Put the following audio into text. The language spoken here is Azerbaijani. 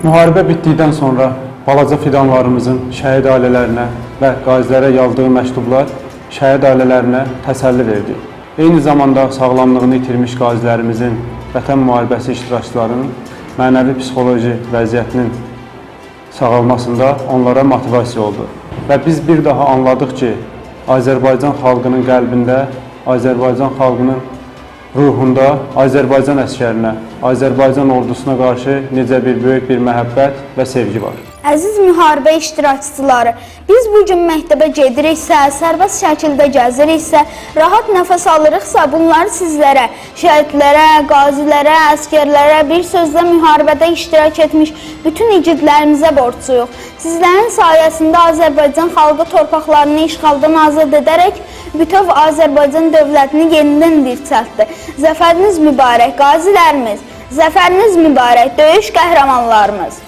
Müharibə bitdikdən sonra balaca fidanlarımızın şəhid ailələrinə və qazilərə yazdığı məktublar şəhid ailələrinə təsəlli verdi. Eyni zamanda sağlamlığını itirmiş qazilərimizin, Vətən müharibəsi iştirakçılarının mənəvi-psixoloji vəziyyətinin sağalmasında onlara motivasiya oldu. Və biz bir daha anladıq ki, Azərbaycan xalqının qəlbində, Azərbaycan xalqının ruhunda Azərbaycan əskərinə, Azərbaycan ordusuna qarşı necə bir böyük bir məhəbbət və sevgi var. Əziz müharibə iştirakçıları, biz bugün məktəbə gediriksə, sərbəst şəkildə gəziriksə, rahat nəfəs alırıqsa, bunları sizlərə, şəhidlərə, qazilərə, əskərlərə, bir sözlə müharibədə iştirak etmiş bütün igidlərimizə borcluyuq. Sizlərin sayəsində Azərbaycan xalqı torpaqlarını işğaldan azad edərək bütöv Azərbaycan dövlətini yenidən dirçəltdi. Zəfəriniz mübarək qazilərimiz, zəfəriniz mübarək döyüş qəhrəmanlarımız.